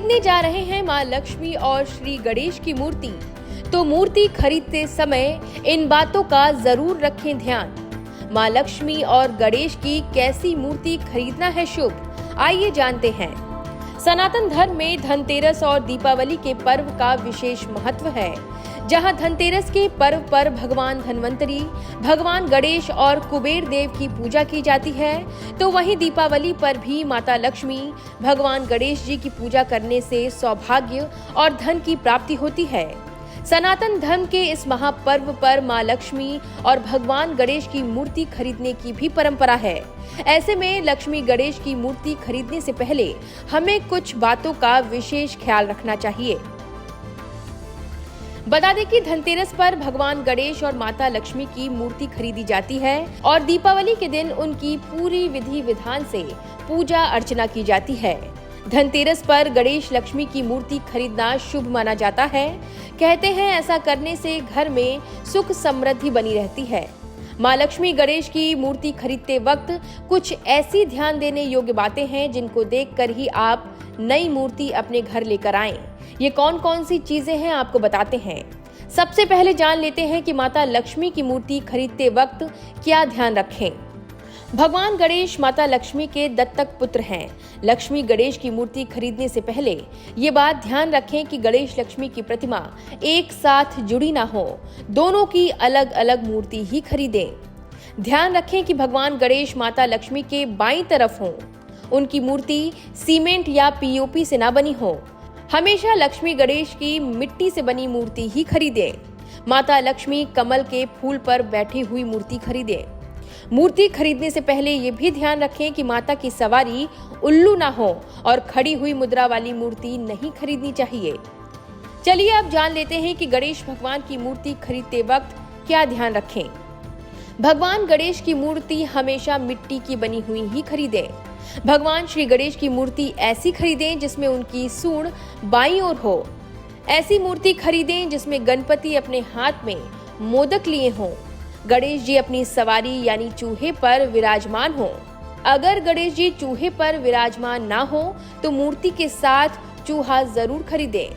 खरीदने जा रहे हैं मां लक्ष्मी और श्री गणेश की मूर्ति, तो मूर्ति खरीदते समय इन बातों का जरूर रखें ध्यान। मां लक्ष्मी और गणेश की कैसी मूर्ति खरीदना है शुभ, आइए जानते हैं। सनातन धर्म में धनतेरस और दीपावली के पर्व का विशेष महत्व है। जहां धनतेरस के पर्व पर भगवान धन्वंतरी, भगवान गणेश और कुबेर देव की पूजा की जाती है, तो वहीं दीपावली पर भी माता लक्ष्मी, भगवान गणेश जी की पूजा करने से सौभाग्य और धन की प्राप्ति होती है। सनातन धर्म के इस महापर्व पर मां लक्ष्मी और भगवान गणेश की मूर्ति खरीदने की भी परंपरा है। ऐसे में लक्ष्मी गणेश की मूर्ति खरीदने से पहले हमें कुछ बातों का विशेष ख्याल रखना चाहिए। बता दें कि धनतेरस पर भगवान गणेश और माता लक्ष्मी की मूर्ति खरीदी जाती है और दीपावली के दिन उनकी पूरी विधि विधान से पूजा अर्चना की जाती है। धनतेरस पर गणेश लक्ष्मी की मूर्ति खरीदना शुभ माना जाता है। कहते हैं ऐसा करने से घर में सुख समृद्धि बनी रहती है। मां लक्ष्मी गणेश की मूर्ति खरीदते वक्त कुछ ऐसी ध्यान देने योग्य बातें हैं जिनको देखकर ही आप नई मूर्ति अपने घर लेकर आएं। ये कौन कौन सी चीजें हैं आपको बताते हैं। सबसे पहले जान लेते हैं कि माता लक्ष्मी की मूर्ति खरीदते वक्त क्या ध्यान रखें। भगवान गणेश माता लक्ष्मी के दत्तक पुत्र हैं। लक्ष्मी गणेश की मूर्ति खरीदने से पहले ये बात ध्यान रखें कि गणेश लक्ष्मी की प्रतिमा एक साथ जुड़ी ना हो, दोनों की अलग अलग मूर्ति ही खरीदें। ध्यान रखें कि भगवान गणेश माता लक्ष्मी के बाईं तरफ हो, उनकी मूर्ति सीमेंट या पीओपी से ना बनी हो। हमेशा लक्ष्मी गणेश की मिट्टी से बनी मूर्ति ही खरीदें। माता लक्ष्मी कमल के फूल पर बैठी हुई मूर्ति खरीदें। मूर्ति खरीदने से पहले ये भी ध्यान रखें कि माता की सवारी उल्लू ना हो और खड़ी हुई मुद्रा वाली मूर्ति नहीं खरीदनी चाहिए। चलिए अब जान लेते हैं कि गणेश भगवान की मूर्ति खरीदते वक्त क्या ध्यान रखें। भगवान गणेश की मूर्ति हमेशा मिट्टी की बनी हुई ही खरीदें। भगवान श्री गणेश की मूर्ति ऐसी खरीदें जिसमें उनकी सूंड बाईं ओर हो। ऐसी मूर्ति खरीदें जिसमें गणपति अपने हाथ में मोदक लिए हों। गणेश जी अपनी सवारी यानी चूहे पर विराजमान हो। अगर गणेश जी चूहे पर विराजमान ना हो तो मूर्ति के साथ चूहा जरूर खरीदें।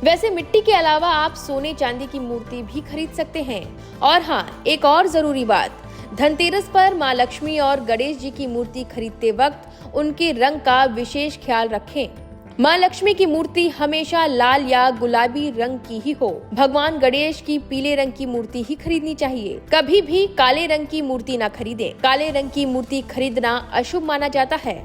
वैसे मिट्टी के अलावा आप सोने चांदी की मूर्ति भी खरीद सकते हैं। और हाँ, एक और जरूरी बात, धनतेरस पर मां लक्ष्मी और गणेश जी की मूर्ति खरीदते वक्त उनके रंग का विशेष ख्याल रखें। मां लक्ष्मी की मूर्ति हमेशा लाल या गुलाबी रंग की ही हो। भगवान गणेश की पीले रंग की मूर्ति ही खरीदनी चाहिए। कभी भी काले रंग की मूर्ति ना खरीदें। काले रंग की मूर्ति खरीदना अशुभ माना जाता है।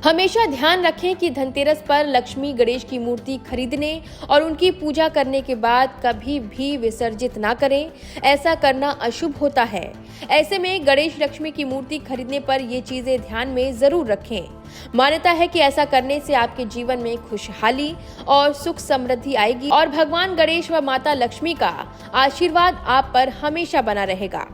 हमेशा ध्यान रखें कि धनतेरस पर लक्ष्मी गणेश की मूर्ति खरीदने और उनकी पूजा करने के बाद कभी भी विसर्जित ना करें। ऐसा करना अशुभ होता है। ऐसे में गणेश लक्ष्मी की मूर्ति खरीदने पर ये चीजें ध्यान में जरूर रखें। मान्यता है कि ऐसा करने से आपके जीवन में खुशहाली और सुख समृद्धि आएगी और भगवान गणेश व माता लक्ष्मी का आशीर्वाद आप पर हमेशा बना रहेगा।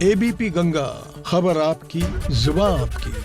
एबीपी गंगा, खबर आपकी, जुबान आपकी।